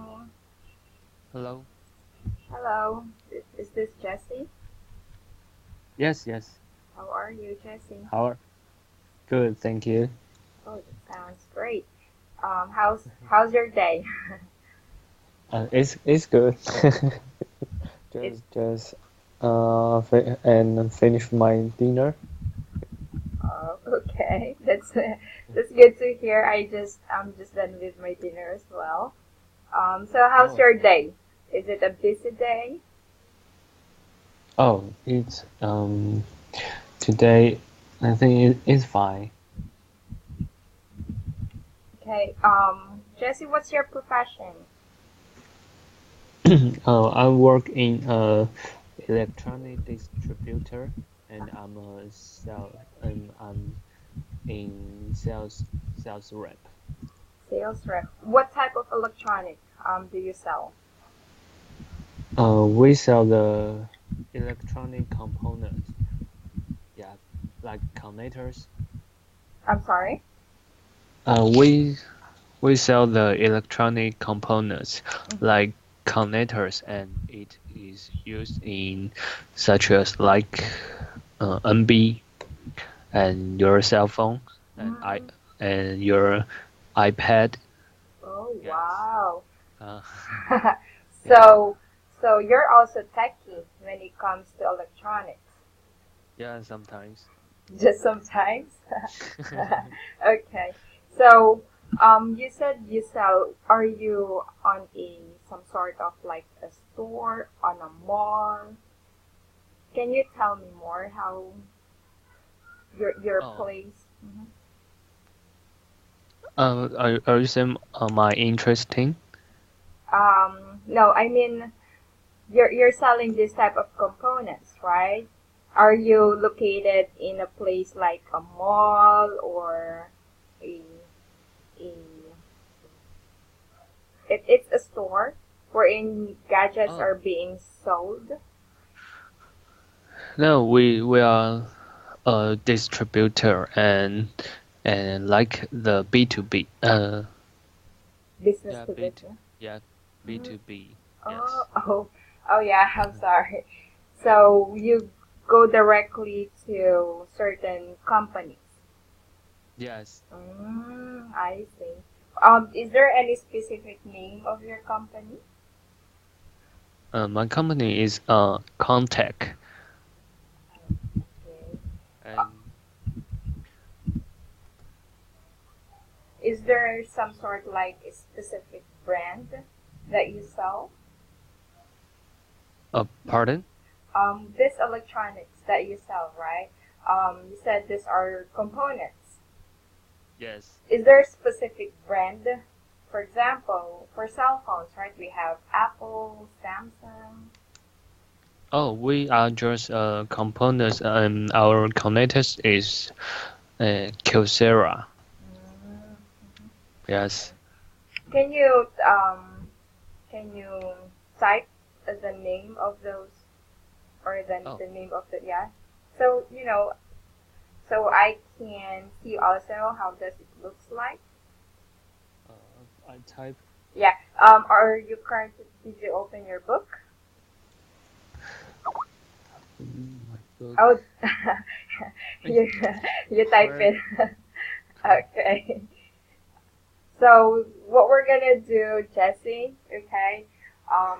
Hello. Hello. Hello. Is this Jesse? Yes, yes. How are you, Jesse? How are? Good, thank you. Oh, that sounds great. How's your day? It's good. It's And finish my dinner. okay. That's good to hear. I'm just done with my dinner as well. So how's Oh. your day? Is it a busy day? Oh, it's today. I think it's fine. Okay. Jesse, what's your profession? I work in a electronic distributor, and I'm in sales rep. Sales rep. What type of electronic do you sell? We sell the electronic components. Yeah, like connectors. I'm sorry. Uh, we we sell the electronic components Mm-hmm. like connectors, and it is used in such as like NB and your cell phone and I Mm. and your iPad. Oh Yes. wow. Uh, yeah. So, so you're also techie when it comes to electronics. Yeah. Sometimes. Just sometimes. Okay. So, you said you sell. Are you on a some sort of like a store on a mall? Can you tell me more how your Oh. place? Mhm. Are you saying my interesting? No, I mean you're selling this type of components, right? Are you located in a place like a mall or a a it's a store wherein gadgets Oh. are being sold? No, we are a distributor and like the B2B. Business Yeah, to business. yeah, Mm. B2B. Oh, Yes. oh yeah, I'm sorry. So you go directly to certain companies. Yes. I see. Is there any specific name of your company? My company is Contact, Okay. Uh, and is there some sort like a specific brand that you sell? pardon? This electronics that you sell, right? You said these are components. Yes. Is there a specific brand? For example, for cell phones, right? We have Apple, Samsung. Oh, we are just components, and our connectors is Kyocera. Mm, Yes. okay. Can you um can you type the name of those or Oh, the name of the yeah? So so I can see also how does it looks like. I type. Yeah. Are you currently did you open your book? My book. Oh, Eh, you you type Where? it. Okay. So what we're gonna do, Jesse? Okay. Um,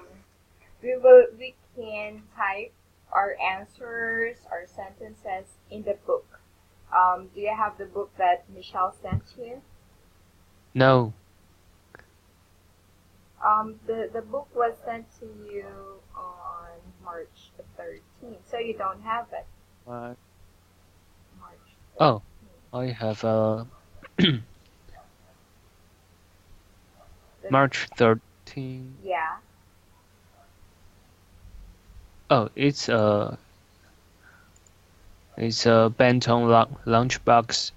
we can type our answers, our sentences in the book. Do you have the book that Michelle sent you? No. The book was sent to you on March the 13th, so you don't have it. What? March Oh, 13th. I have The, March 13. yeah. Oh, it's a Benton lunchbox.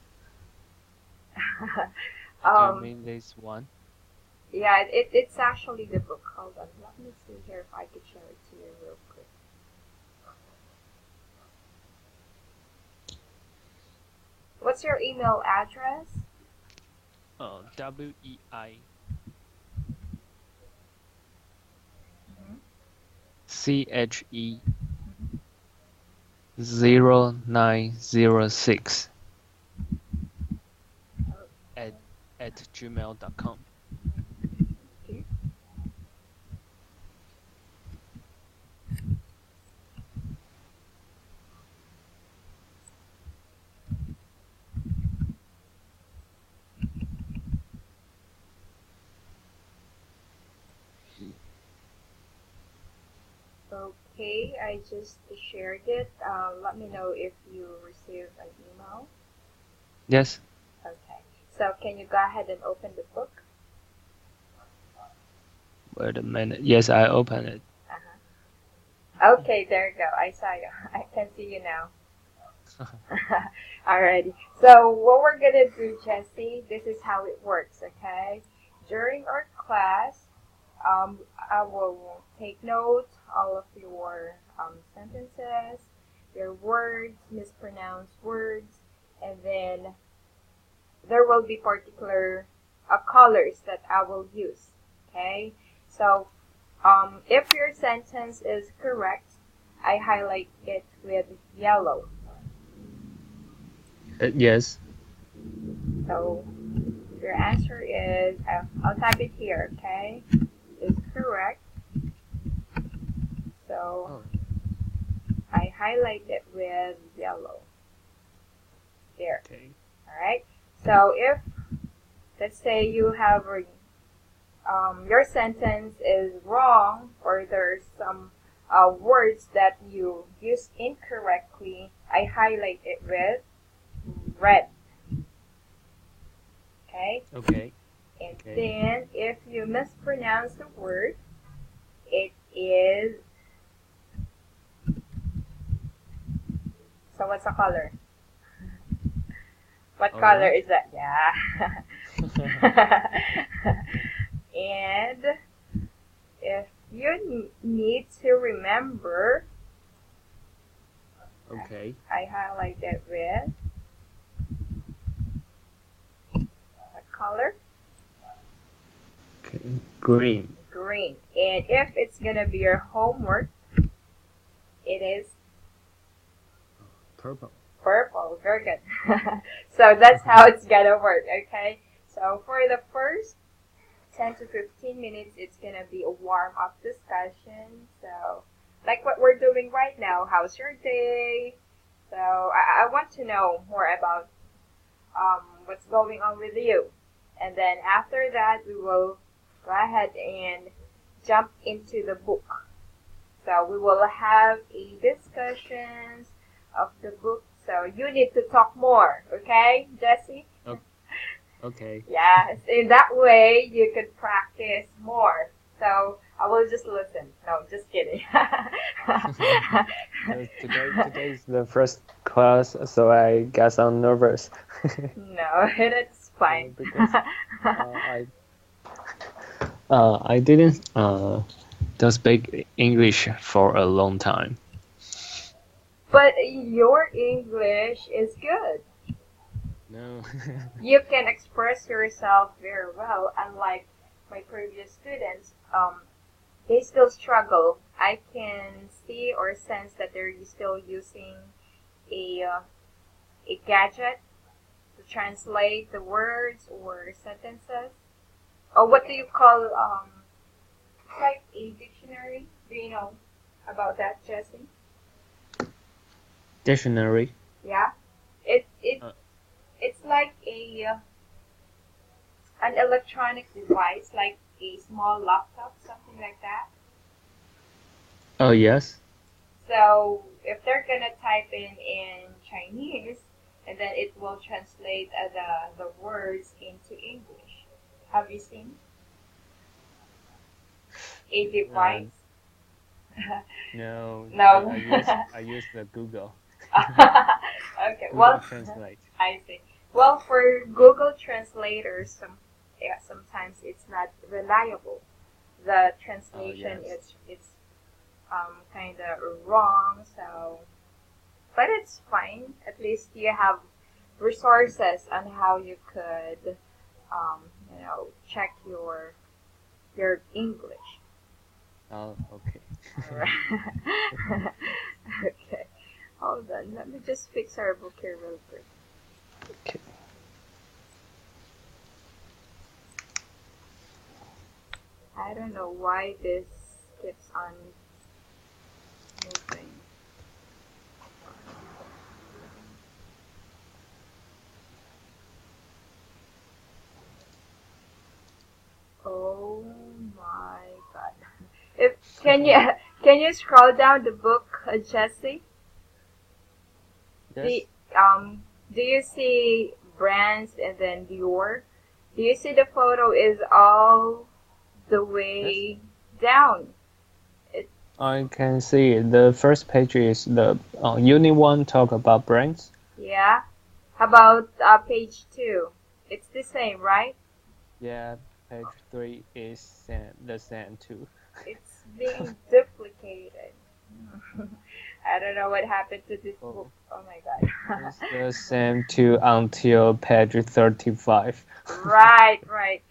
Do you um, mean this one? yeah, it's actually the book. Hold on, let me see here if I could show it to you real quick. What's your email address? WEI CHE0906 at gmail.com. Okay. Okay, I just shared it. Let me know if you received an email. Yes. Okay, so can you go ahead and open the book? Wait a minute. Yes, I open it. Okay, there you go. I saw you. I can see you now. Alrighty. So what we're gonna do, Jesse, this is how it works, okay? During our class, I will take note all of your sentences, your words, mispronounced words, and then there will be particular colors that I will use, okay? So if your sentence is correct, I highlight it with yellow. Yes. So your answer is, I'll type it here, okay? Is correct. So I highlight it with yellow. There. Okay. Alright? So if, let's say you have, your sentence is wrong, or there's some words that you use incorrectly, I highlight it with red. Okay? Okay. And Okay. then if you mispronounce the word, it is, so what's the color? What Orange? color is that? Yeah. And if you need to remember, Okay. I highlight it with what color? Okay. Green. Green. And if it's gonna be your homework, it is Purple. purple. Very good. So that's how it's gonna work, okay? So for the first 10 to 15 minutes, it's gonna be a warm-up discussion. So like what we're doing right now, how's your day? So I want to know more about what's going on with you. And then after that, we will go ahead and jump into the book. So we will have a discussions of the book. So you need to talk more, okay, Jesse? Okay. Yes, in that way you could practice more. So I will just listen. No, just kidding. Today is the first class, so I guess I'm nervous. No, it's fine. Because I didn't don't speak English for a long time. But your English is good. No. You can express yourself very well, unlike my previous students. They still struggle. I can see or sense that they're still using a gadget to translate the words or sentences. Or what do you call like a dictionary? Do you know about that, Jesse? Dictionary. Yeah, it's like an electronic device, like a small laptop, something like that. Oh yes. So if they're gonna type in Chinese, and then it will translate the words into English. Have you seen a device? No. No. I use the Google. Okay. Google Well, Translate. I see. Well, for Google translators, sometimes it's not reliable. The translation yes. it's kind of wrong. So, but it's fine. At least you have resources on how you could, check your English. Oh, okay. Alright. Okay. Hold on. Let me just fix our book here real quick. Okay. I don't know why this keeps on moving. Oh my god. If can you can you scroll down the book, Jesse? Yes. The do you see brands and then Dior? Do you see the photo is all the Yes. way down? It, I can see the first page is the Uni One talk about brands. yeah. How about page two? It's the same, right? Yeah, page 3 is the same too. It's being duplicated. I don't know what happened to this book. Oh, Oh my god. it's the same too until page 35. Right, right.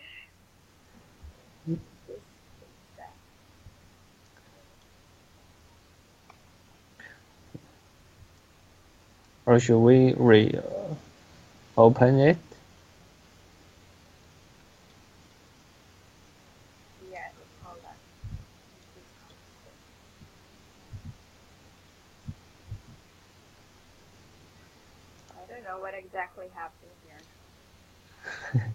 Or should we open it? Yes, hold on. I don't know what exactly happened here.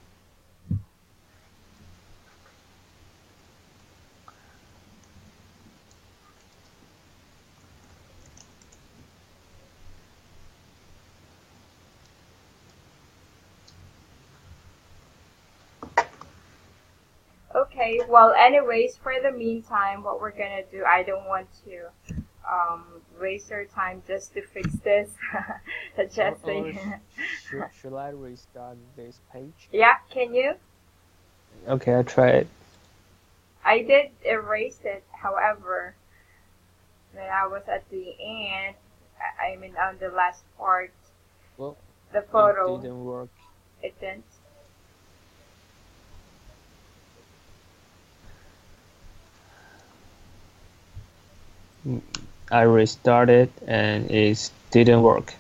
Okay, well, anyways, for the meantime, what we're gonna do, I don't want to waste your time just to fix this. Or Jesse. should I restart this page? Yeah, can you? Okay, I try it. I did erase it, however, when I was at the end, I mean on the last part, Well, the it photo, didn't work. it didn't. I restarted and it didn't work.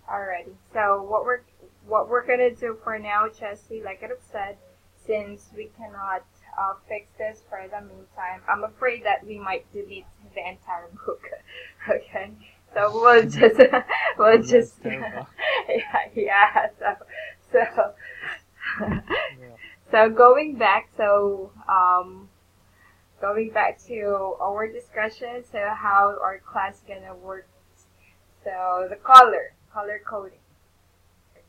Alrighty. So what we're gonna do for now, Jesse, like I've said, since we cannot fix this for the meantime, I'm afraid that we might delete the entire book. Okay. So we'll just we'll That's just terrible. yeah. So Yeah. so going back to our discussion, so how our class gonna work. So the color coding.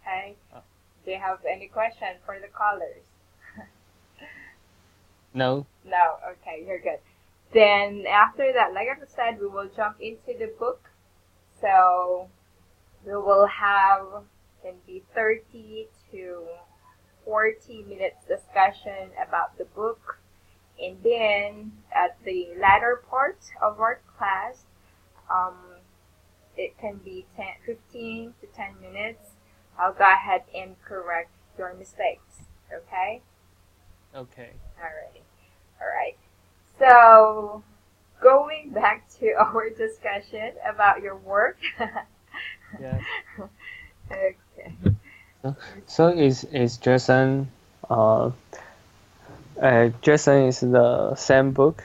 Okay. Uh, Do you have any question for the colors? no. No. Okay, you're good. Then after that, like I said, we will jump into the book. So we will have can be 30 to 40 minutes discussion about the book. And then at the latter part of our class, um, it can be 15 to 10 minutes. I'll go ahead and correct your mistakes. Okay? Okay. Alrighty. Alright. So, going back to our discussion about your work. Yes. Okay. So is Jason Jason is the same book?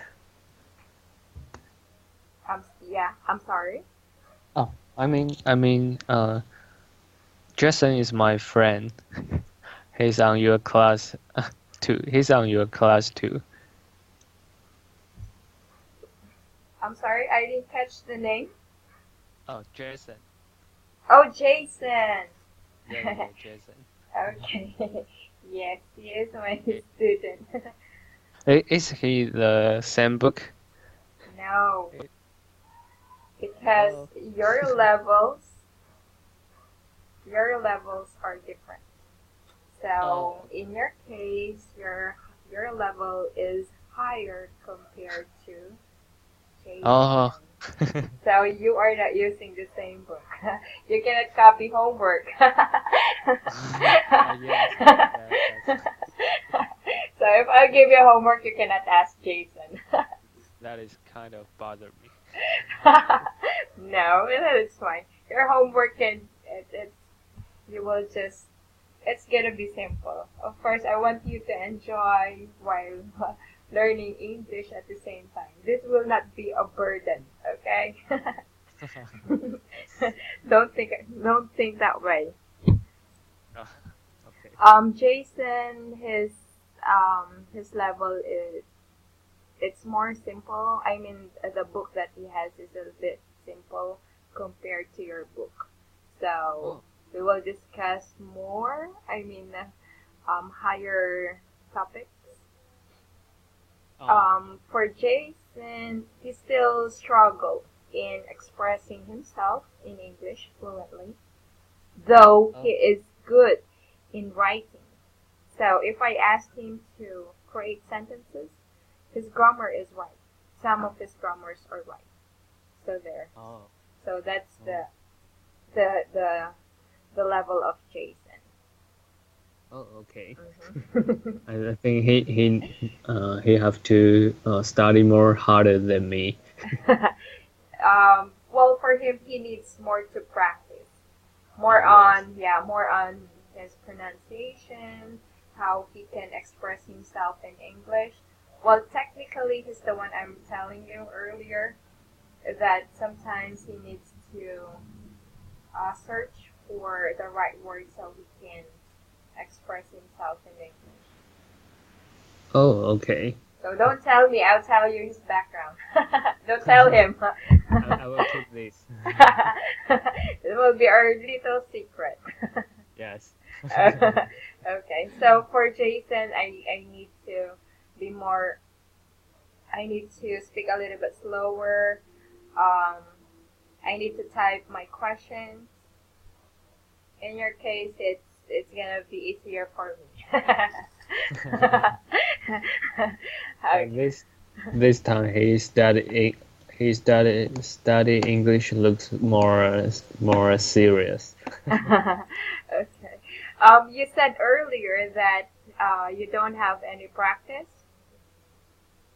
Yeah, I'm sorry. Oh, Jason is my friend. He's on your class too. He's on your class too. I'm sorry, I didn't catch the name. Oh, Jason. Oh, Jason. Yeah, Jason. Okay. Yes, he is my I- student. Is he the same book? No, I- because Oh, your levels your levels are different. Oh. So in your case, your level is higher compared to Jason. Oh. So you are not using the same book. You cannot copy homework. Yes, that's So if I give you homework, you cannot ask Jason. that is kind of bother me. No, that is fine. Your homework you will just, it's gonna be simple. Of course, I want you to enjoy while learning English at the same time. This will not be a burden, okay? Yes. Don't think that way. Uh, okay. Jason, his level is, it's more simple. I mean, the book that he has is a bit simple compared to your book. So Oh. we will discuss more. I mean, higher topics. Oh. For Jason, he still struggled in expressing himself in English fluently, though he Oh. is good in writing. So if I asked him to create sentences, his grammar is right. Some of his grammars are right. So there. Oh. So that's Oh. the the the level of Jason. Oh. Okay. Mhm. I think he have to study more harder than me. Well, for him, he needs more to practice. More Yes. on, yeah, more on his pronunciation, how he can express himself in English. Well, technically, he's the one I'm telling you earlier that sometimes he needs to search for the right word so he can express himself in English. Oh. Okay. So don't tell me, I'll tell you his background. Don't tell him. I will keep this. It will be our little secret. Yes. Okay, so for Jason, I need to be more, I need to speak a little bit slower. Um, I need to type my questions. In your case, it's gonna be easier for me. And Okay. this time he study English looks more serious. Okay. You said earlier that you don't have any practice.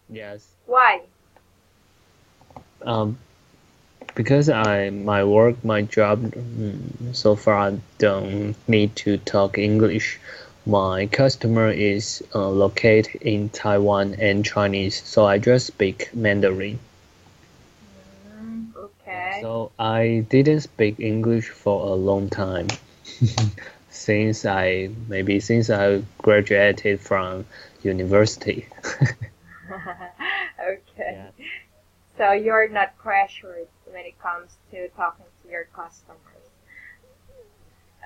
Yes. Why? Um, because my job, so far I don't need to talk English. My customer is located in Taiwan and Chinese, so I just speak Mandarin. Yeah, Okay. so I didn't speak English for a long time since I graduated from university. Okay. Yeah. So you're not pressured when it comes to talking to your customers.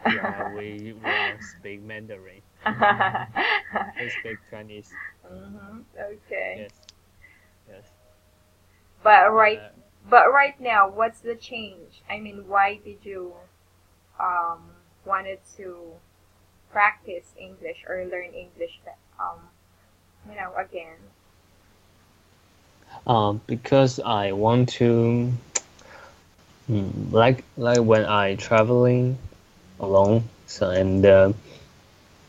Yeah, we will speak Mandarin. He speak Chinese. Okay. Yes, yes. But right, Uh, but right now, what's the change? I mean, why did you um wanted to practice English or learn English again? because I want to, like when I traveling alone, so and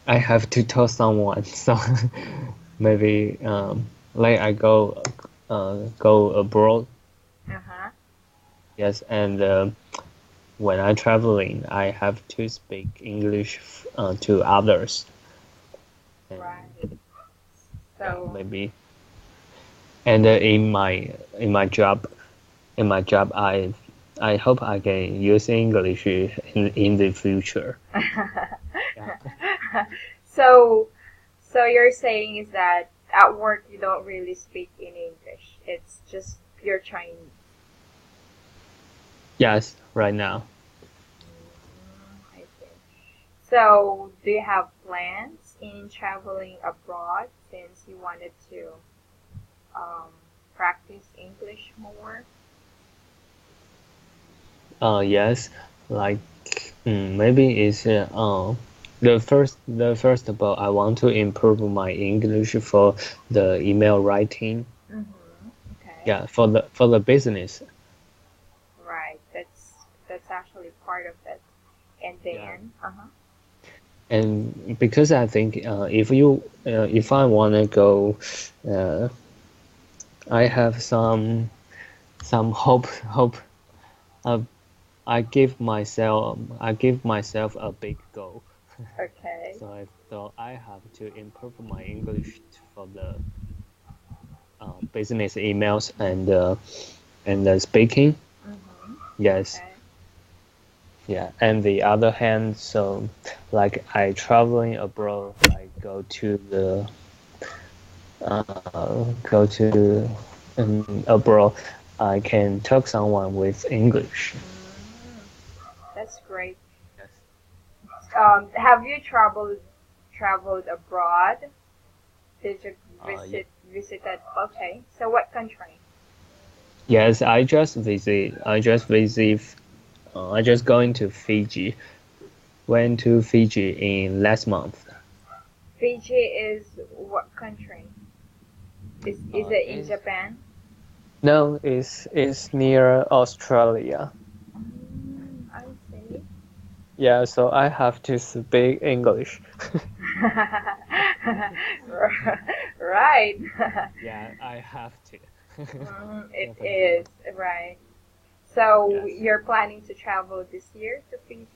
I have to tell someone, so maybe like I go abroad, Uh-huh. yes, and when I traveling, I have to speak English to others, and Right. yeah, So, maybe. And in my job, I hope I can use English in the future. Yeah. so, so you're saying is that at work you don't really speak in English. It's just pure Chinese. Yes, right now. I see. So, do you have plans in traveling abroad since you wanted to um, practice English more? Yes, like maybe it's the first of all, I want to improve my English for the email writing. Mm-hmm. Okay. Yeah, for the business. Right. That's actually part of it. And Yeah, then, uh-huh. and because I think if I wanna go, uh, I have some hope. Uh, I give myself a big goal. Okay. So I thought I have to improve my English for the business emails and the speaking. Mm-hmm. Yes, Okay. yeah. And the other hand, so like I traveling abroad, like go to abroad, I can talk someone with English. Mm, that's great. Yes. Have you traveled abroad? Did you Yeah. visited? Okay. So what country? Yes, I just visit. I just going to Fiji. Went to Fiji in last month. Fiji is what country? Is it in Is Japan? No, it's near Australia. I see. Yeah, so I have to speak English. Right. Yeah, I have to. It Definitely. is right. So Yes. you're planning to travel this year to Fiji?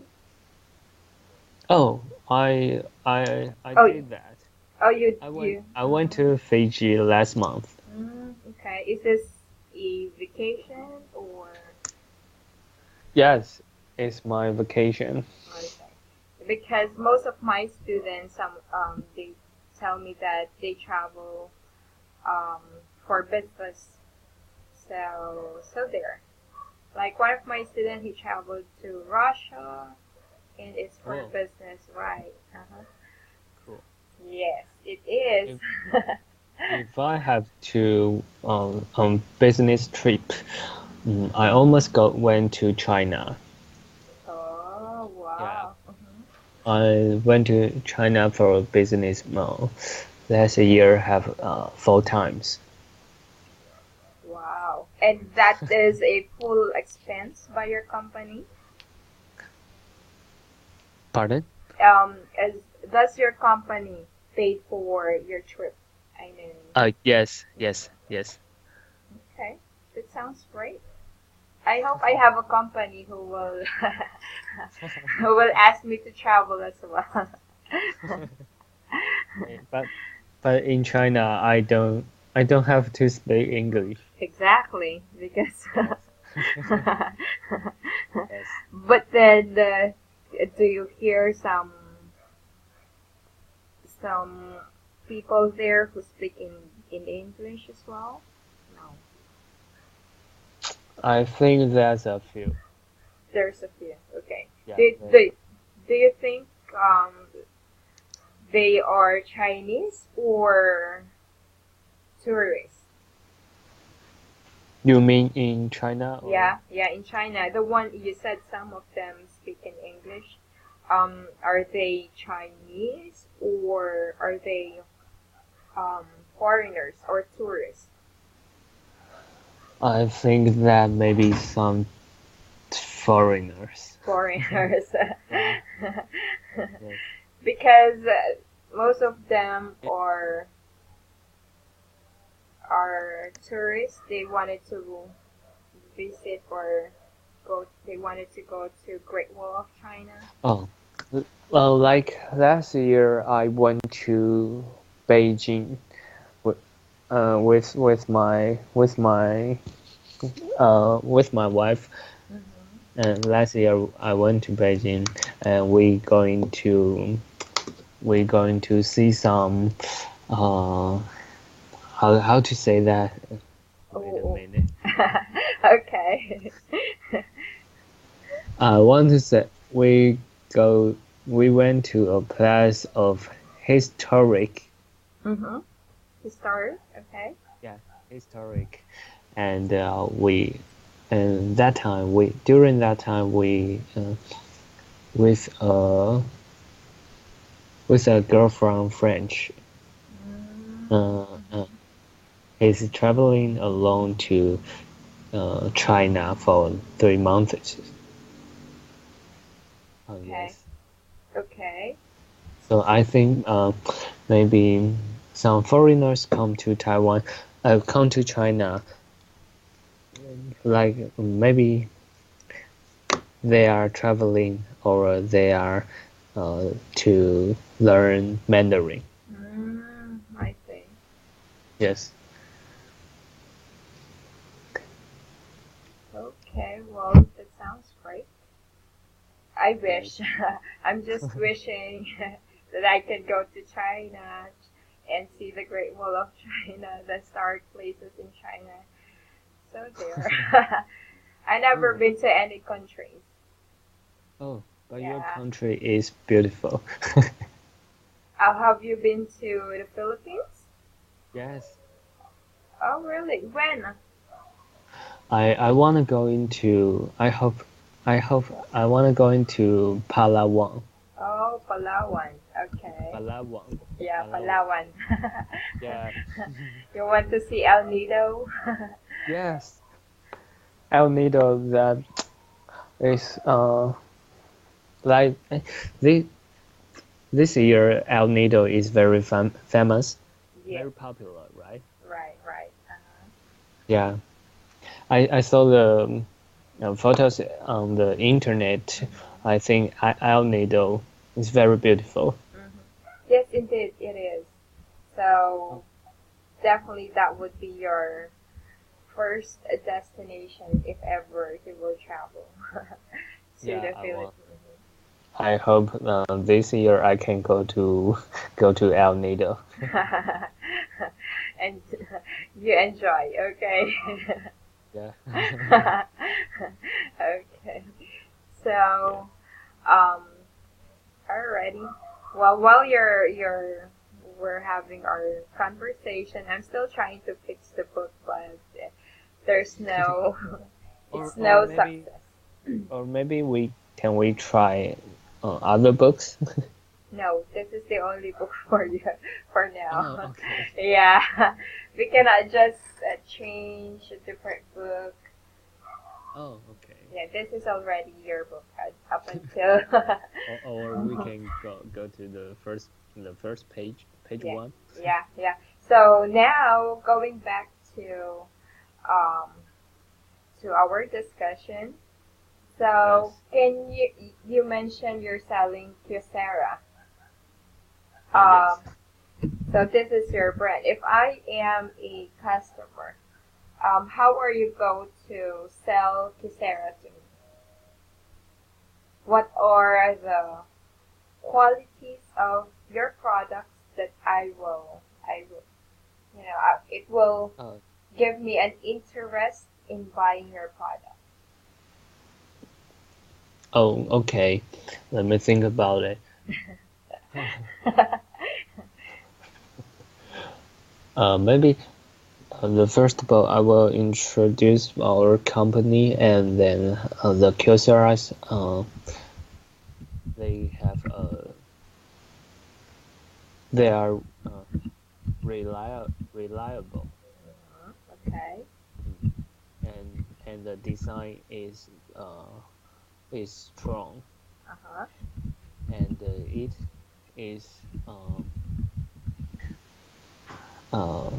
Oh, I Oh, did that. oh, you I went you. I went to Fiji last month. Okay. Is this a vacation or Yes, it's my vacation. okay? Because most of my students, they tell me that they travel um for business. So there. Like one of my students, he traveled to Russia, and it's for Oh, business, right? Uh-huh. cool. Yes, it is. If if I have to on business trip, I almost went to China. Oh, Yeah, wow. Mhm. I went to China for a business last year have 4 times. Wow. And that is a full expense by your company? Pardon? As does your company pay for your trip? I mean, Yes, yes, yes. okay, that sounds great. I hope I have a company who will who will ask me to travel as well. But in China, I don't have to speak English. Exactly, because Yes. Yes. but then do you hear some people there who speak in English as well? No, I think there's a few. there's a few. Okay. Yeah, Do there's do, do you think they are Chinese or tourists? You mean in China or? Yeah, yeah, in China, the one you said some of them speak in English. Are they Chinese or are they um, foreigners or tourists? I think that maybe some foreigners. Foreigners. Yeah. Yes. Because most of them are tourists. They wanted to visit or go. They wanted to go to Great Wall of China. Oh, well, like last year, I went to Beijing with with my wife, Mm-hmm. and last year I went to Beijing, and we going to see some how to say that? Wait a Oh, minute. okay. I want to say go we went to a place of historic. Mm-hmm. Historic. Okay. Yeah, historic, and that time we during that time with a girl from French. Uh, uh, he's traveling alone to China for 3 months. Oh Okay. yes. Okay. So I think maybe some foreigners come to Taiwan, come to China, like maybe they are traveling or they are to learn Mandarin. I see. Yes. Okay, well, that sounds great. I Yes. wish. I'm just wishing that I could go to China and see the Great Wall of China, the historic places in China. So there. I never Oh, been to any countries. oh, but your Yeah. country is beautiful. Have you been to the Philippines? Yes. Oh, really? When? I want to go into. I hope I want to go into Palawan. Oh, Palawan. Okay. Palawan. Yeah, Palawan. Palawan. Yeah. You want to see El Nido? Yes. El Nido that is like this this year El Nido is very famous, Yes. very popular, right? Right, right. Uh-huh. Yeah. I saw the photos on the internet. I think El Nido is very beautiful. Yes, indeed, it is. So definitely that would be your first destination if ever you will travel to Yeah, the I want. Philippines. I hope this year I can go to go to El Nido. And you enjoy, okay? Yeah. Okay. So, um, alrighty. Well, while we're having our conversation, I'm still trying to fix the book, but there's no, or it's or no maybe success. or maybe we try other books. No, this is the only book for you for Oh, now. okay. Yeah, we cannot just change a different book. Oh, okay. Yeah, this is already your book up until. Or we can go to the first page Yeah, one. yeah. So now going back um to our discussion. So Yes. can you mentioned you're selling Kyocera. Um, Yes. so this is your brand. If I am a customer, how are you going to sell Kyocera to me? What are the qualities of your products that it will Uh, give me an interest in buying your product. oh, okay. Let me think about it. Maybe the first of all, I will introduce our company, and then the Kyocera's. They have they are reliable, Okay. and the design is strong, Uh-huh. and it is uh,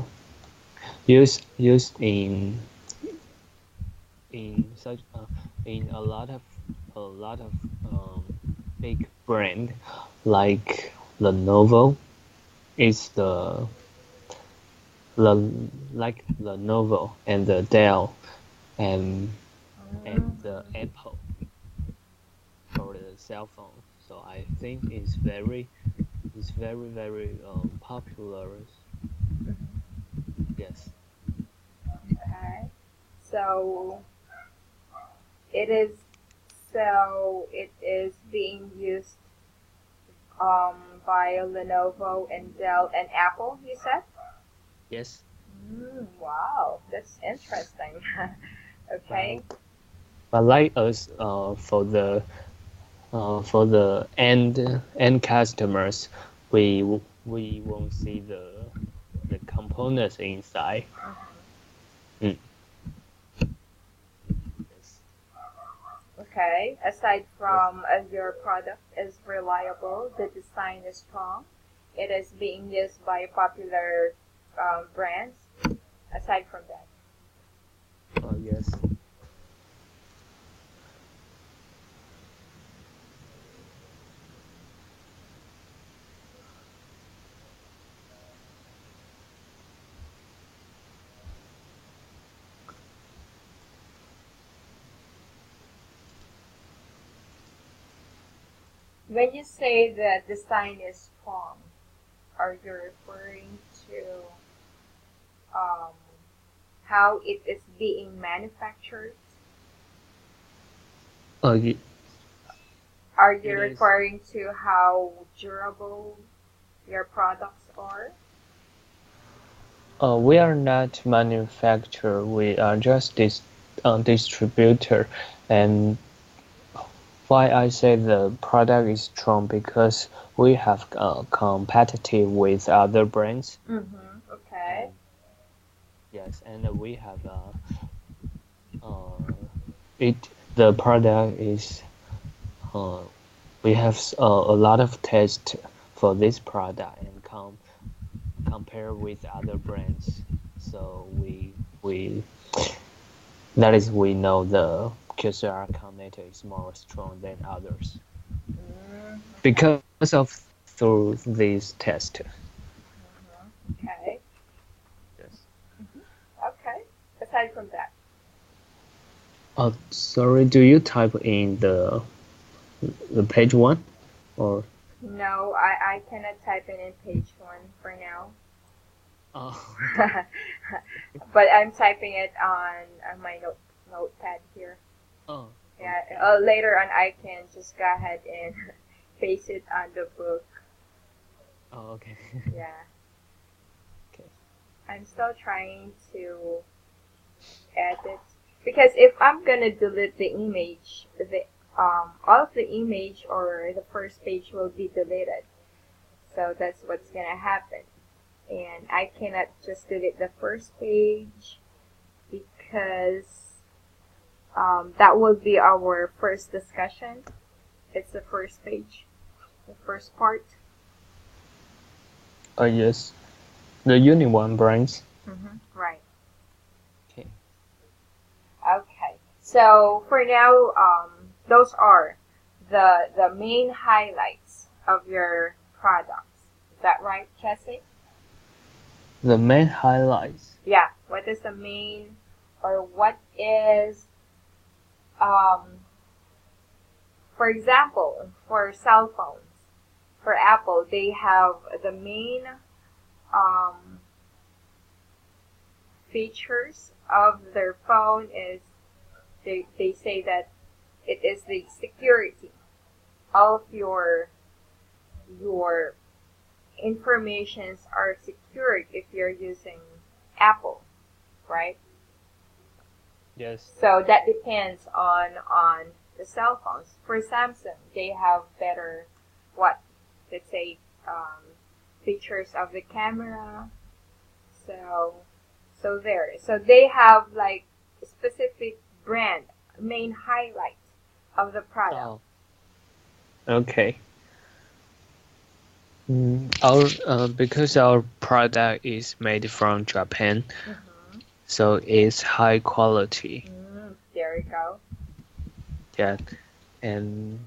used in such in a lot of big brand like Lenovo is the like Lenovo and the Dell and the Mm-hmm. Apple for the cell phone. So I think it's very popular. Yes. Okay. So it is it is being used by Lenovo and Dell and Apple, you said? Yes. Wow, that's interesting. But Okay. but like us for the for the end customers, we we won't see the components inside. Mm. Yes. Okay. Aside Yes. from your product is reliable, the design is strong, it is being used by popular brands. Aside from that, Oh yes. when you say the design is strong, are you referring to um, how it is being manufactured? Uh, Are you it is. referring to how durable your products are? We are not manufacturer. We are just distributor, and why I say the product is strong because we have competitive with other brands, Mm-hmm. Okay. and yes, and we have it the product is uh, we have a lot of tests for this product and compare with other brands, so we that is we know the QCR counter is more strong than others Okay. because of through this test. Okay. Yes. Okay. Aside from that, Oh, sorry. Do you type in the page one or? no, I cannot type it in page one for now. Oh, okay. But I'm typing it on my notepad here. Oh, Yeah. okay. Later on, I can just go ahead and paste it on the book. Oh, okay. Yeah. Okay. I'm still trying to edit because if I'm gonna delete the image, the all of the image or the first page will be deleted. So that's what's gonna happen. And I cannot just delete the first page because that will be our first discussion. It's the first page, the first part. Yes. The Uni One brands. Right. Okay. Okay. So for now, those are the main highlights of your products. Is that right, Jesse? The main highlights. Yeah. What is the main, or what is, um, for example, for cell phones, for Apple, they have the main um, features of their phone is they say that it is the security. All of your informations are secured if you're using Apple, right? Yes. So that depends on the cell phones. For Samsung, they have better what let's say features of the camera. So so they have like specific brand main highlight of the product. Oh. Okay. Our because our product is made from Japan, Mm-hmm. so it's high quality. There we go. Yeah, and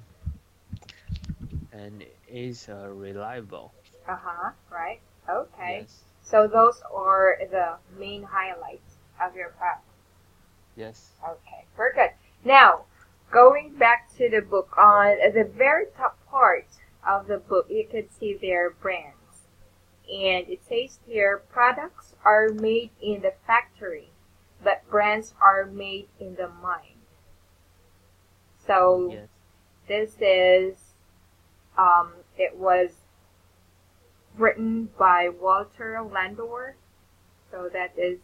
and is reliable. Uh-huh, right. Okay. Yes. So those are the main highlights of your product. Yes. Okay, very good. Now, going back to the book, on the very top part of the book, you can see their brands. And it says here, products are made in the factory, but brands are made in the mind. So Yes. this is, it was written by Walter Landor. So that is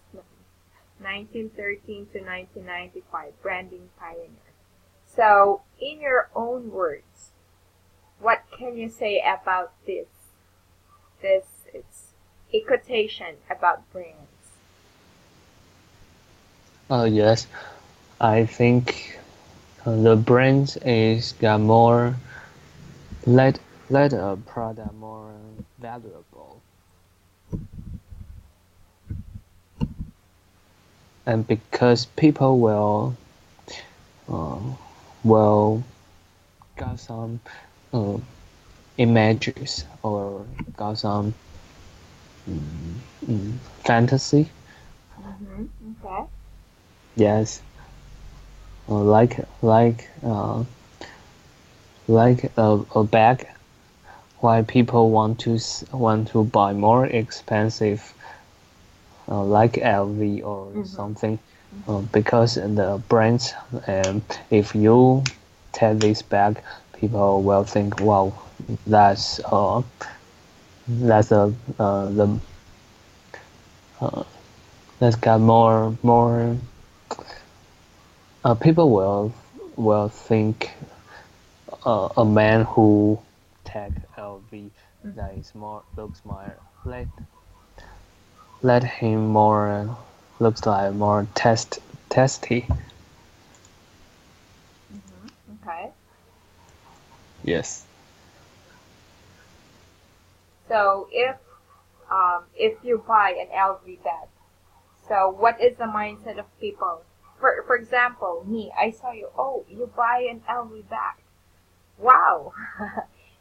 1913 to 1995, branding pioneer. So, in your own words, What can you say about this? It's a quotation about brands. Yes, I think the brand is got more let let a product more valuable, and because people uh, will got some uh, images or got some fantasy. Okay. Yes, like a bag. Why people want to buy more expensive, like LV or something, because the brands. If you take this bag, people will think, wow, that's that's the that's got more. People will think a man who take LV that is more looks more let him more looks like more testy. Okay. Yes. So if you buy an LV bag, so what is the mindset of people? For example, me, I saw you. Oh, you buy an LV bag. Wow.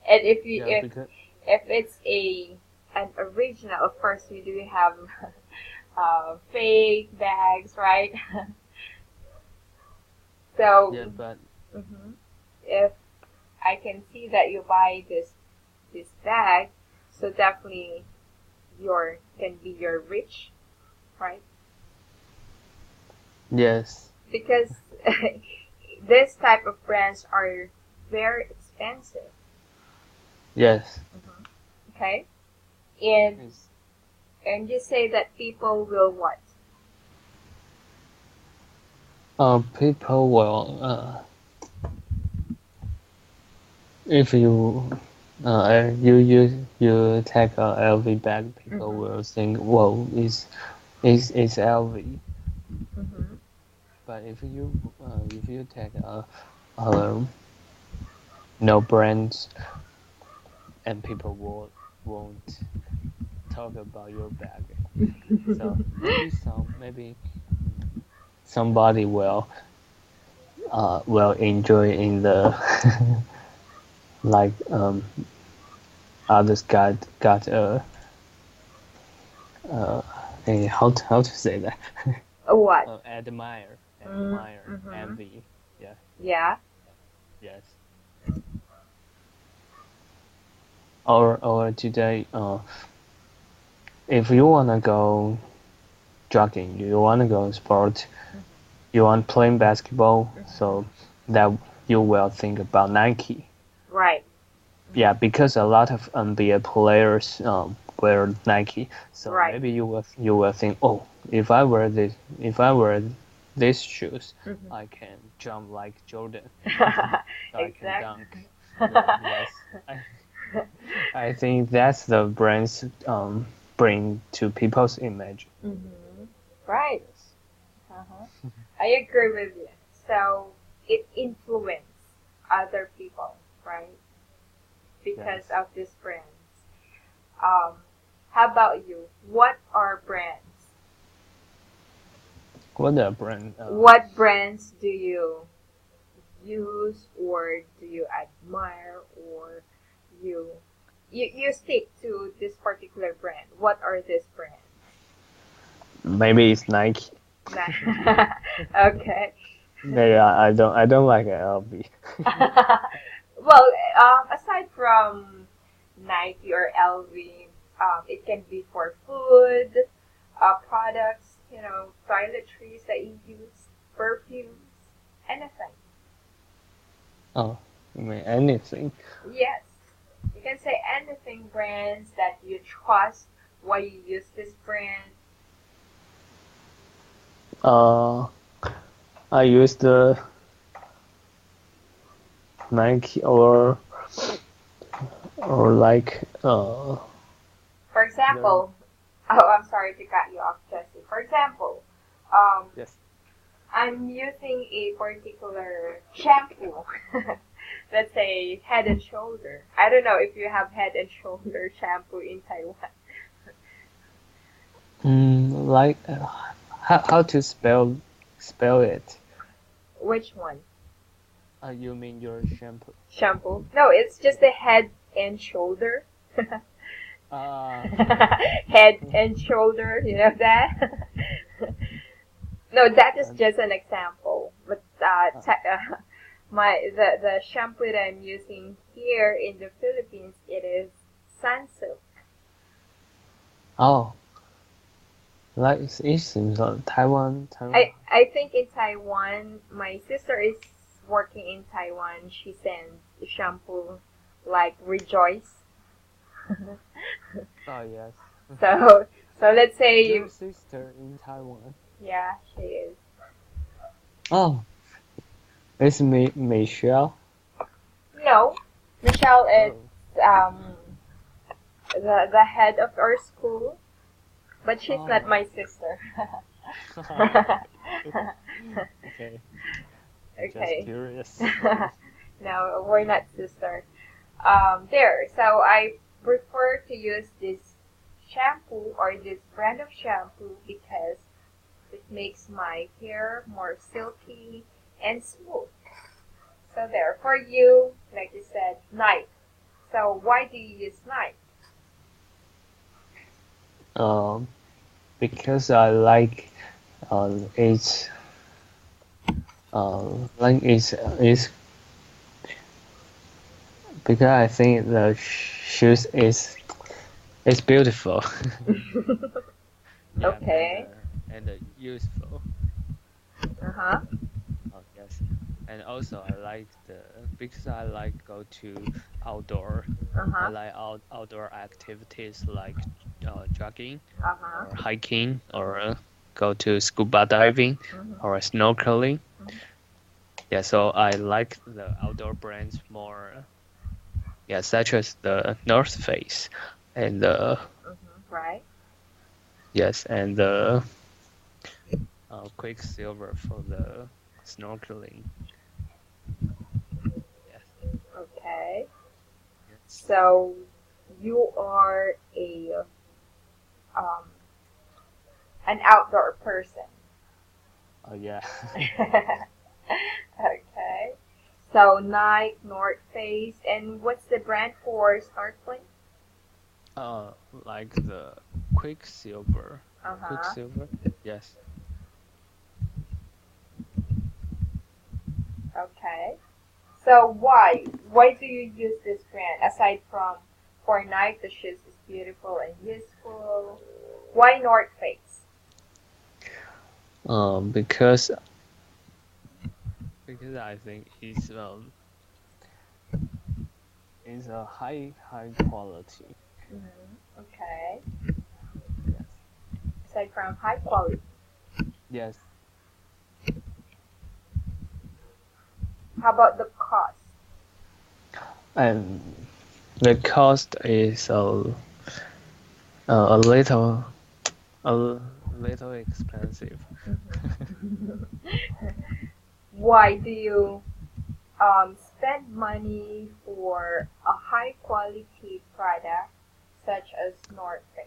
And Yeah, because if it's an original, of course we do have fake bags, right? So yeah, but mhm, if I can see that you buy this bag, so definitely you're rich, right? yes, Because this type of brands are very expensive. yes. Okay, and It's, you say that people will what? people will if you take a LV bag, people Mm-hmm. will think, whoa, is LV. Mm-hmm. But if you take a no brands, and people won't talk about your bag. So maybe somebody will enjoy in the like others got how to say that What? admire Mm-hmm. envy. Yeah. Yeah. Yes. Or today if you wanna go jogging, you wanna go sport, you want playing basketball, so that you will think about Nike. Right. Yeah, because a lot of NBA players wear Nike, so Right. maybe you will think, oh, if I wear these shoes, Mm-hmm. I can jump like Jordan, so I can dunk. Exactly. Yes, I think that's the brands bring to people's image. Mm-hmm. Right. Yes, Uh-huh. I agree with you. So it influences other people, right? Because yes. of these brands. Um, how about you? What are brands? What the brand? What brands do you use or do you admire or you you stick to this particular brand? What are these brands? Maybe it's Nike. Okay. Maybe I don't like LV. Well, aside from Nike or LV, it can be for food, products, toiletries that you use, perfumes, anything. Oh, I mean anything. Yes, you can say anything brands that you trust, why you use this brand. Uh, I use the Nike or or like For the example, oh, I'm sorry to cut you off, Jesse. For example, um, yes. I'm using a particular shampoo. Let's say Head and Shoulder. I don't know if you have Head and Shoulder shampoo in Taiwan. Like how to spell it? Which one? You mean your shampoo? Shampoo? No, it's just the Head and Shoulder. Ah, Head and Shoulder, you know that? No, that is and, just an example. But uh, the shampoo that I'm using here in the Philippines, it is Sunsilk. oh, like it seems like Taiwan. I think in Taiwan, my sister is working in Taiwan. She sends shampoo like Rejoice. Oh yes, So so let's say your sister in Taiwan. yeah, she is. Oh, it's Michelle. No, Michelle is Oh, um the head of our school, but she's not oh, my sister. okay. Just Okay. curious. No, we're not sister. There. So I prefer to use this shampoo or this brand of shampoo because it makes my hair more silky and smooth. So there. For you, like you said, Nike. So why do you use Nike? Um, because I it's it's because I think the shoes is beautiful. Yeah, Okay. and useful. Uh-huh. Oh yes, and also I like the because I like go to outdoor. I Uh-huh. like outdoor activities like jogging Uh-huh. or hiking or go to scuba diving Mm-hmm. or snorkeling. Mm-hmm. Yeah, so I like the outdoor brands more. Yeah, such as the North Face and the Mm-hmm. Right. yes and the Quicksilver for the snorkeling. Yes, Okay. yes. So you are a um an outdoor person. Oh yeah. Okay. So Nike, North Face, and what's the brand for snorkeling? Like the Quicksilver. Uh-huh. Quicksilver. Yes. Okay. So why? Why do you use this brand? Aside from for Nike, the shoes is beautiful and useful. Why North Face? Because I think it's a high quality. Okay. Yes. Aside from high quality. Yes. How about the cost? And the cost is a little a little expensive. Why do you spend money for a high quality product such as North Face?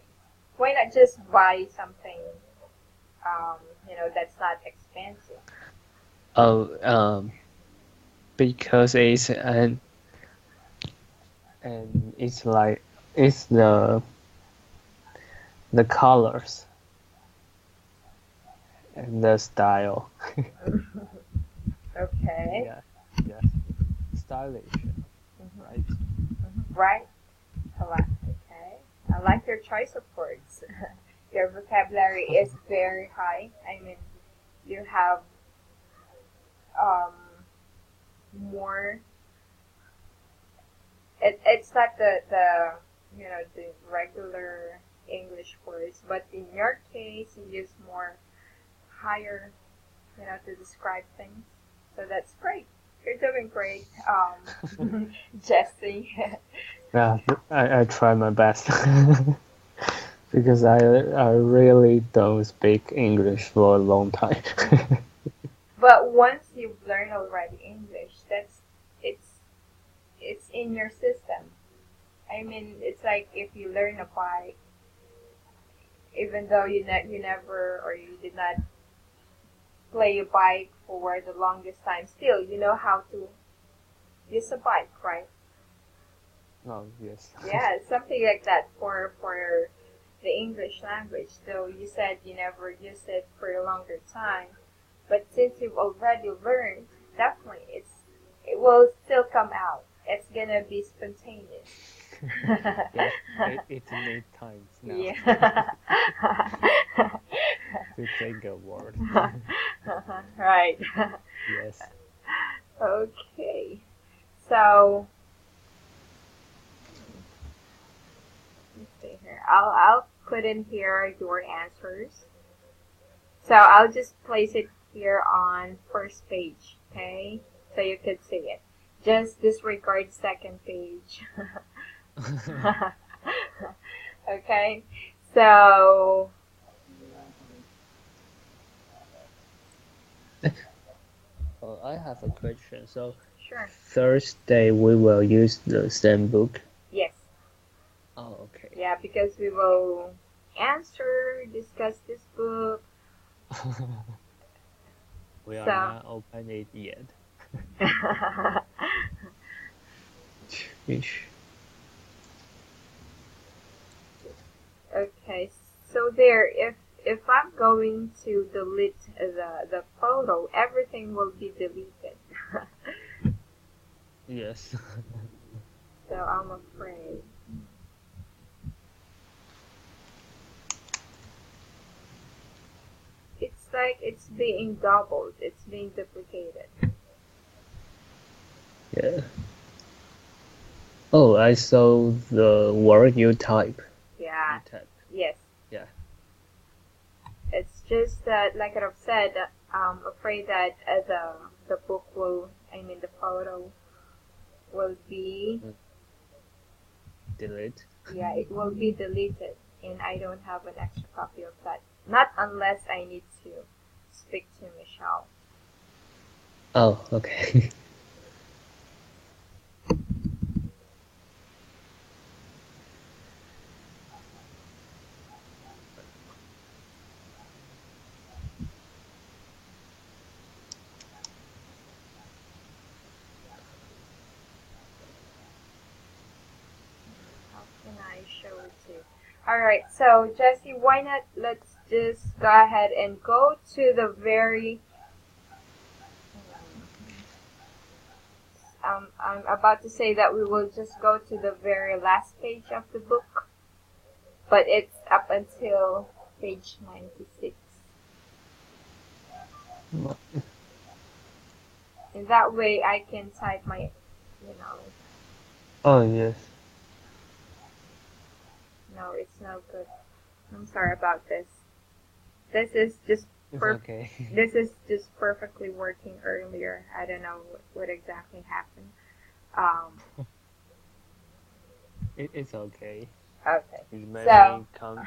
Why not just buy something that's not expensive? Oh, because it's like it's the colors and the style. Okay. Yeah, yes, stylish, right? Right? I like. Okay. I like your choice of words. Your vocabulary is very high. I mean, you have um, more. It's not the regular English words, but in your case, you use more higher, to describe things. So that's great. You're doing great, Jesse. Yeah, I try my best because I really don't speak English for a long time. But once you've learned already English, it's it's in your system. I mean, it's like if you learn a bike, even though you never or you did not play a bike for the longest time, still you know how to use a bike, right? Oh, yes. Yeah, something like that for the English language. So you said you never used it for a longer time, but since you've already learned, definitely it will still come out. It's gonna be spontaneous. Yes, it needs time now Yeah. to take a word. Right. Yes. Okay. So let's see here. I'll put in here your answers. So I'll just place it here on first page, okay? So you could see it. Just disregard second page. Okay? So Oh, I have a question. So sure. Thursday we will use the same book. Yes. Oh, okay. Yeah, because we will discuss this book. We are So not open it yet. Ish. okay. So there if I'm going to delete the photo, everything will be deleted. Yes. So I'm afraid. It's like it's being doubled. It's being duplicated. Yeah. Oh, I saw the word you type. Yeah. You type. Yes. Yeah. It's just that, like I've said, I'm afraid that the book will, I mean, the photo will be, Delete. yeah, it will be deleted, and I don't have an extra copy of that. Not unless I need to speak to Michelle. Oh, okay. How can I show it to you? Alright, so Jesse, why not let's just go ahead and go to the very I'm about to say that we will just go to the very last page of the book, but it's up until page 96. In that way, I can type my, you know, Oh, yes. no, it's no good. I'm sorry about this. This is just It's okay. this is just perfectly working earlier. I don't know what exactly happened. Um, It's okay. okay. It So, may come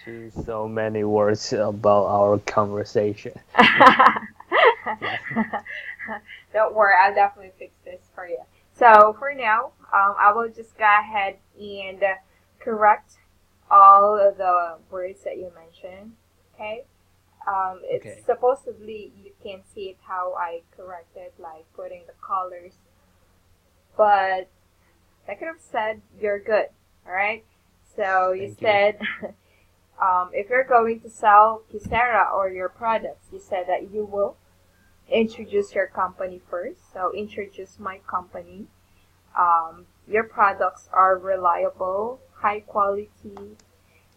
to so many words about our conversation. don't worry, I'll definitely fix this for you. So for now, I will just go ahead and correct all of the words that you mentioned. Okay. It's Okay. supposedly you can see it how I corrected, like putting the colors, but I could have said you're good. All right. So you Thank you. said if you're going to sell Kisera or your products, you said that you will introduce your company first. So introduce my company. Your products are reliable, high quality.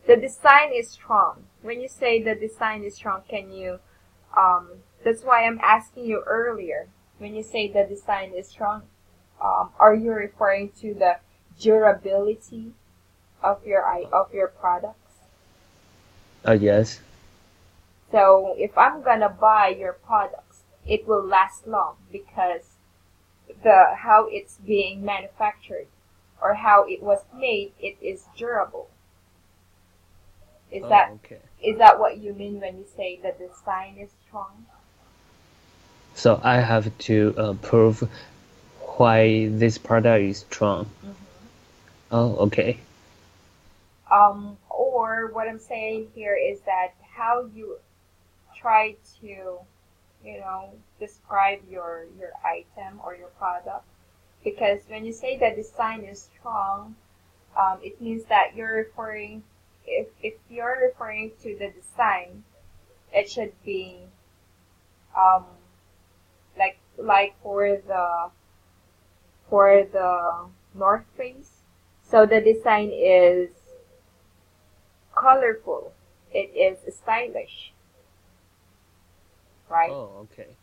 The design is strong. When you say the design is strong, can you? That's why I'm asking you earlier. When you say the design is strong, are you referring to the durability of your products? Yes. So if I'm gonna buy your products, it will last long because the how it's being manufactured. or how it was made, it is durable. Is Oh, that okay. is that what you mean when you say the design is strong? So I have to prove why this product is strong. Mm-hmm. Oh, okay. Or what I'm saying here is that how you try to, describe your item or your product. Because when you say the design is strong, it means that you're referring, if you're referring to the design, it should be um, like for the North Face. So the design is colorful. It is stylish, right? Oh, okay. Yes.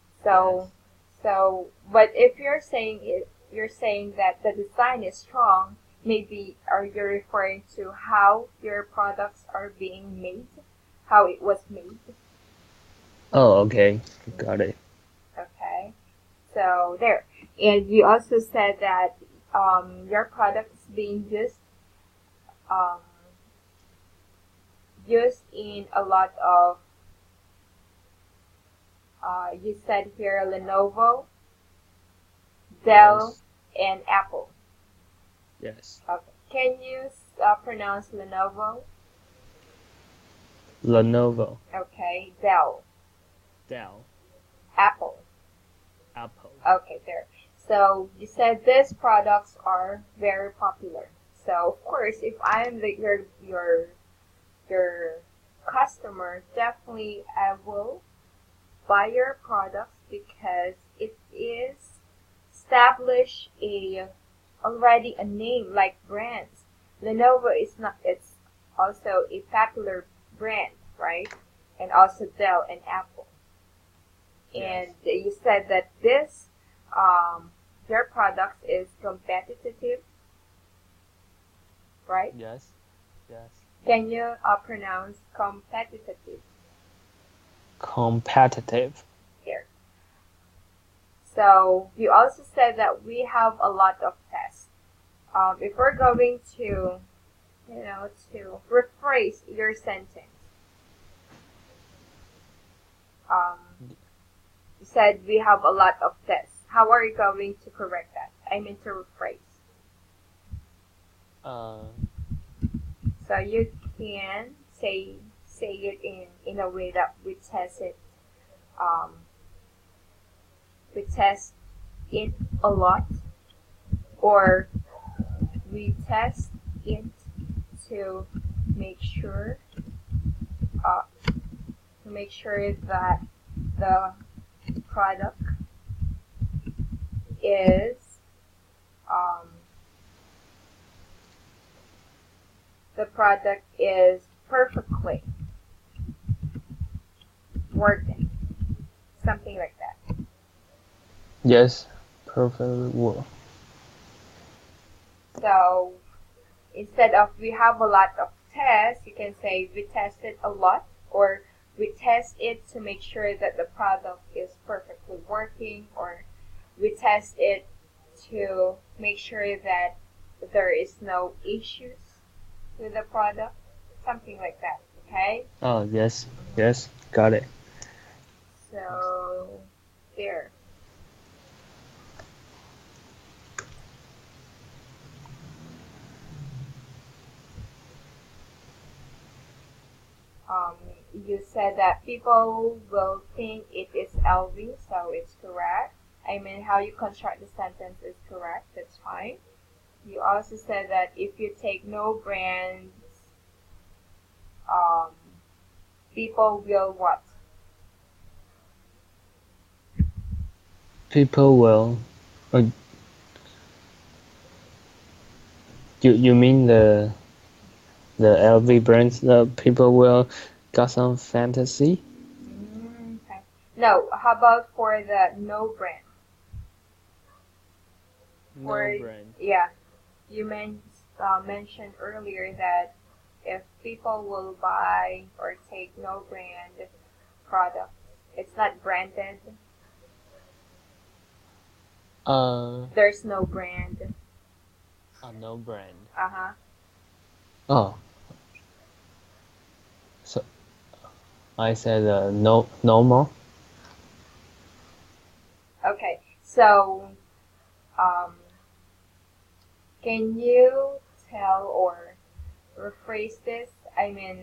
So but if you're saying that the design is strong, maybe are you referring to how your products are being made, how it was made? Oh, okay. Got it. Okay. So there. And you also said that your product is being um, used in a lot of, you said here Lenovo, Dell, Yes. and Apple. Yes. Okay. Can you pronounce Lenovo? Lenovo. Okay. Dell, Dell. Apple. Apple. Okay, there. So you said these products are very popular. So of course, if I'm your customer, definitely I will buy your products because it is established already a name like brands. Lenovo is not. It's also a popular brand, right? And also Dell and Apple. Yes. And you said that this their products is competitive, right? Yes. Yes. Can you pronounce competitive Competitive. here? So you also said that we have a lot of tests. If we're going to rephrase your sentence, um, you said we have a lot of tests. How are you going to correct that? I mean to rephrase. Uh, So you can say it in a way that we test it. Um, we test it a lot, or we test it to make sure uh, to make sure that the product is um, perfectly working, something like that. yes. Perfect word. So instead of we have a lot of tests, you can say we tested a lot, or we test it to make sure that the product is perfectly working, or we test it to make sure that there is no issues with the product, something like that. Okay? Oh, yes. Yes. Got it. So there. Um, you said that people will think it is LV, so it's correct. I mean, how you construct the sentence is correct. That's fine. You also said that if you take no brands, um, people will what? People will. Uh, you mean the LV brands? The people will got some fantasy. Okay. No, how about for the no brand? No For brand. yeah, you mentioned earlier that if people will buy or take no brand products, it's not branded. Uh, There's no brand. No brand. Uh-huh. Oh, so I said no, normal. Okay. So, um, can you tell or rephrase this? I mean,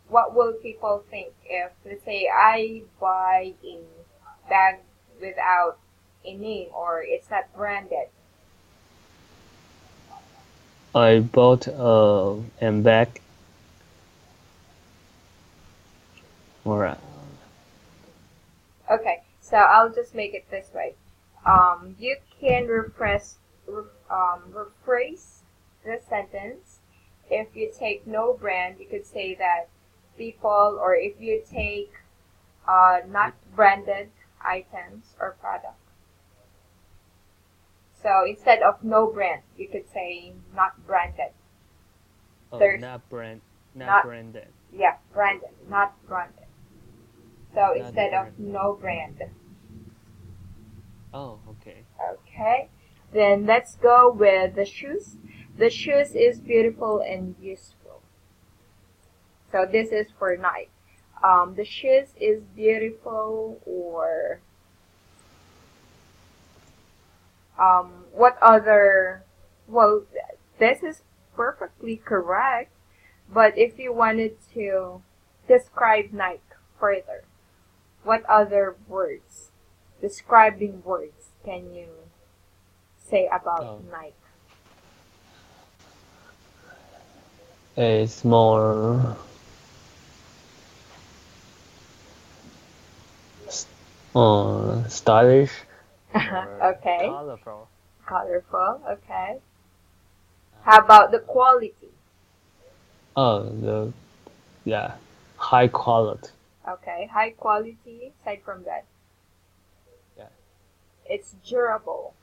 what will people think if, let's say, I buy a bag without a name or it's not branded? I bought a bag or Okay, so I'll just make it this way. You can rephrase the sentence. If you take no brand, you could say that people, or if you take not branded items or product. So instead of no brand, you could say not branded. There's not not, branded, yeah, branded, not branded. So not instead of brand. no brand. Oh, okay. Okay, then let's go with the shoes. The shoes is beautiful and useful. So this is for Nike. The shoes is beautiful, or what other? Well, this is perfectly correct. But if you wanted to describe Nike further, what other words, describing words, can you say about Oh, Nike? it's more stylish or Okay, colorful. colorful. Okay. How about the quality? Oh, the yeah, high quality. Okay, high quality. Aside from that, Yeah, it's durable.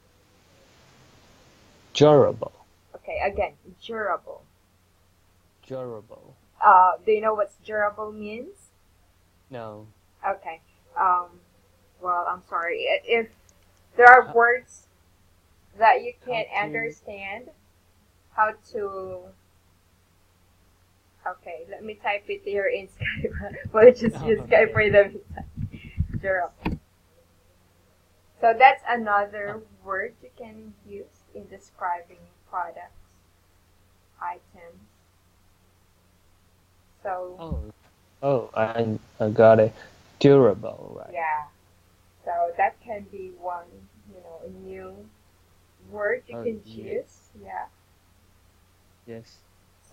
durable, Okay, again, durable. durable. Do you know what durable means? No, Okay. Well, I'm sorry. If there are how, words that you how can't to understand, how to. Okay, let me type it here in Skype. We'll just use Skype okay. for the durable. So that's Oh, another word you can use in describing products, items. So oh, I got it. Durable, right? yeah, so that can be one, a new word you Oh, can yeah, choose. Yeah. yes.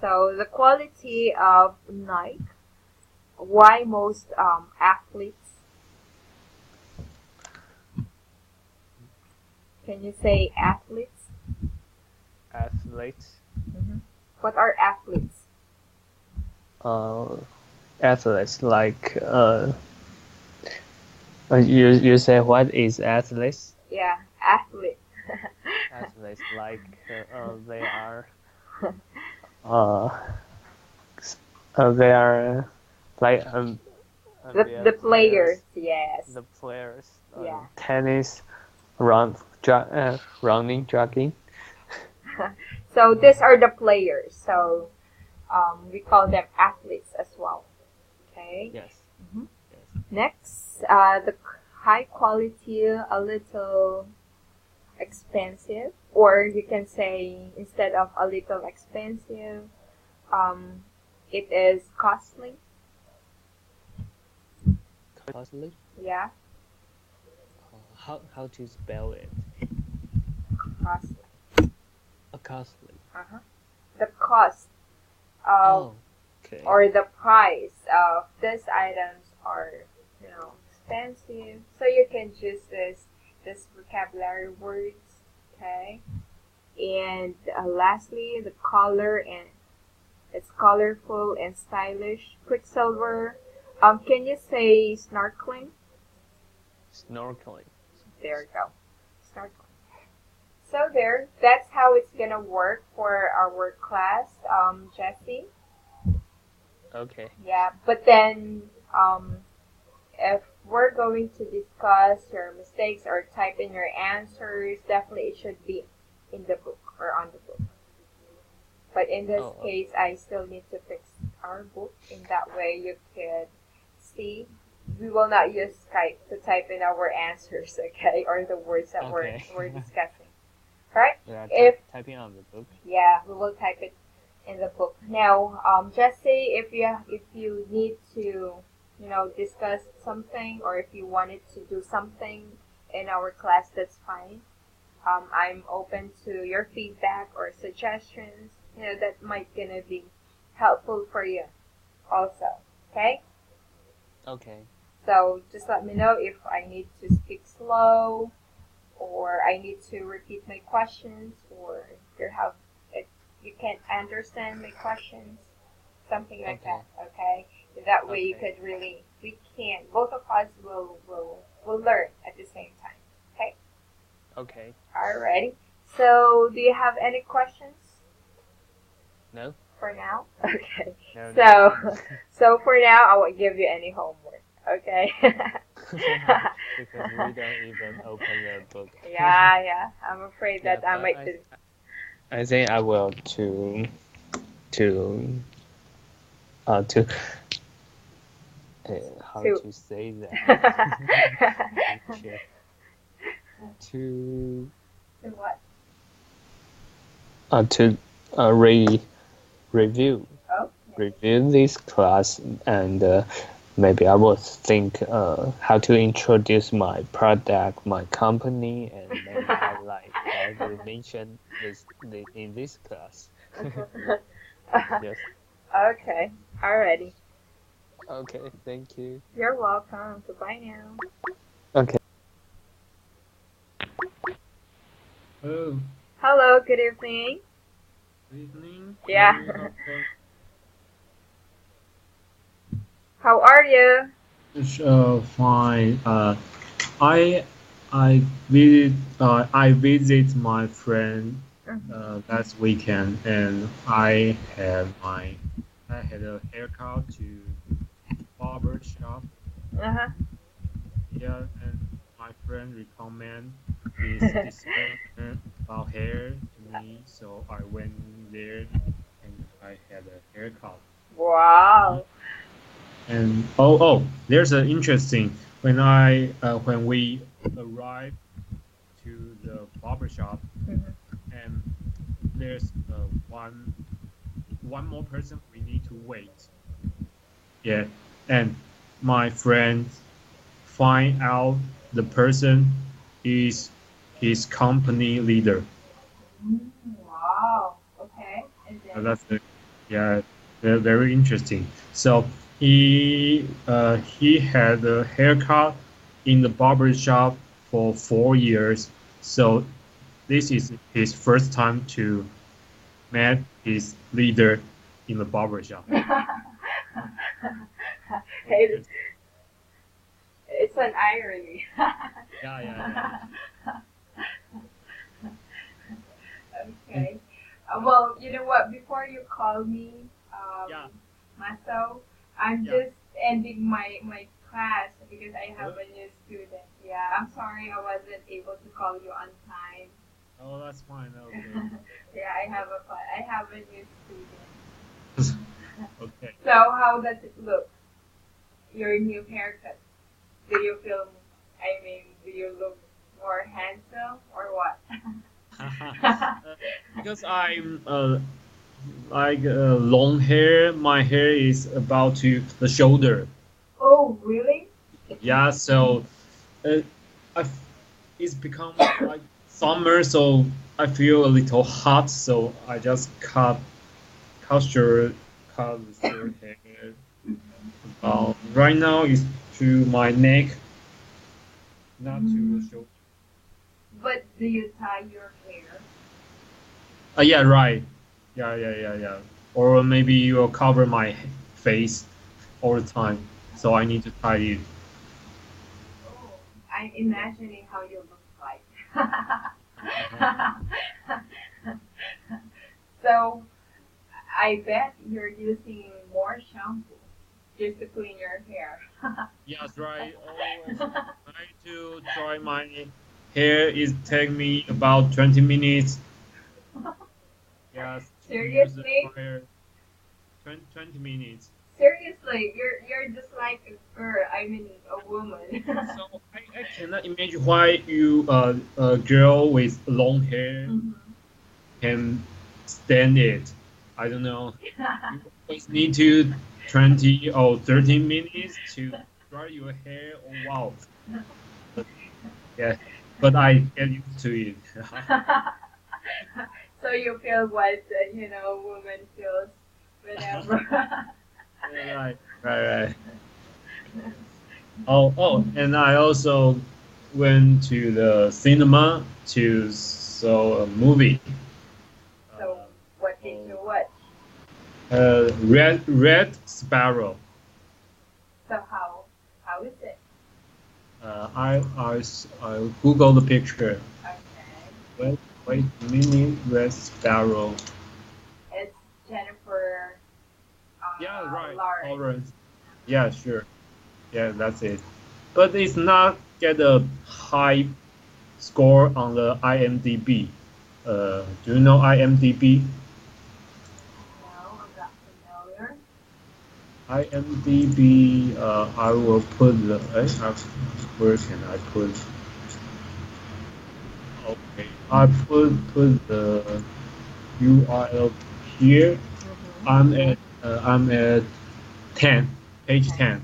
So the quality of Nike, why most athletes, can you say athletes? Athletes. Hmm. What are athletes? Uh, athletes like you say what is athletes? Yeah, athlete. Athletes like uh, they are like The players, players, yes. the players, Yeah. tennis, running, jogging. So these are the players. So we call them athletes as well. Okay. Yes, Hmm. yes. Next, the high quality, a little expensive, or you can say instead of a little expensive, um, it is costly. Costly. Yeah, How to spell it? costly. Costly. Uh-huh. The cost of, Oh, okay. or the price of these items are, expensive. So you can choose this vocabulary words. Okay. And lastly, the color, and it's colorful and stylish. Quicksilver. Can you say snorkeling? Snorkeling. There you go. Snorkeling. So there, that's how it's gonna work for our work class, Jesse. Okay. Yeah, but then if we're going to discuss your mistakes or type in your answers, definitely it should be in the book or on the book. But in this Oh, case, I still need to fix our book. In that way, you could see. We will not use Skype to type in our answers, okay, or the words that okay. we're discussing. Right? We are If typing on the book. yeah, we will type it in the book. Now, Jesse, if you need to, discuss something, or if you wanted to do something in our class, that's fine. I'm open to your feedback or suggestions. That might gonna be helpful for you, also. Okay. Okay. So just let me know if I need to speak slow, or I need to repeat my questions, or if you can't understand my questions, something like Okay. that. Okay, that way you Okay. could both of us will learn at the same time. Okay. Okay. Alrighty. So do you have any questions No. for now? Okay. No. So No. so for now I won't give you any homework. Okay. Because we don't even open the book. Yeah. I'm afraid Yeah, that I but might do. I think I will to to how To to say that to to what? to re review Oh, review this class, and maybe I will think how to introduce my product, my company, and maybe I will mention this in this class. Yes. Okay. Alrighty. Okay. Thank you. You're welcome. Goodbye now. Okay. Hello, Hello. Good evening. good evening. Yeah. How are you? Fine. I I visit my friend last weekend, and I had a haircut to barber shop. Uh-huh. Yeah, and my friend recommend this designer about hair to me, so I went there and I had a haircut. Wow. And there's an interesting when we arrived to the barber shop, Mhm. and there's one more person we need to wait. Yeah, and my friend find out the person is his company leader. Wow. Okay. And then. That's yeah, very interesting. So he had a haircut in the barber shop for 4 years. So this is his first time to meet his leader in the barber shop. It, it's an irony. Yeah. Okay. Well, you know what? Before you call me, Yeah. Maso, I'm Yeah. just ending my class because I have a new student. Yeah, I'm sorry I wasn't able to call you on time. Oh, that's fine. Okay. Yeah, I have a new student. Okay. So how does it look? Your new haircut? Do you feel? I mean, do you look more handsome or what? Because I'm long hair. My hair is about to the shoulder. Oh, really? Yeah, so uh, I f- it's become like summer, so I feel a little hot. So I just cut the short hair. Right now it's to my neck, not to the Mm. shoulder. But do you tie your hair? Yeah, right. Yeah. Or maybe you'll cover my face all the time, so I need to tie it. Oh, I'm imagining how you look like. So I bet you're using more shampoo just to clean your hair. Yes, right. Always try to dry my hair. It take me about 20 minutes. Yes, Seriously? 20 minutes. Seriously, you're just like a girl. I mean, a woman. So I cannot imagine why a girl with long hair Mhm. can stand it. I don't know. You always need to 20 or 30 minutes to dry your hair. Oh wow. But, yeah, but I get used to it. So you feel what woman feels whenever. Right. Oh, and I also went to the cinema to saw a movie. So what did you Oh, watch? Red Sparrow. So how is it? I Google the picture. Okay. Wait a minute, Red Sparrow. It's Jennifer Yeah, right. Lawrence. Lawrence. Yeah, sure. Yeah, that's it. But it's not get a high score on the IMDb. Do you know IMDb? No, I'm not familiar. IMDb. I will put the. Where can I put? Okay, I put the URL here. Mm-hmm. I'm at 10, page 10.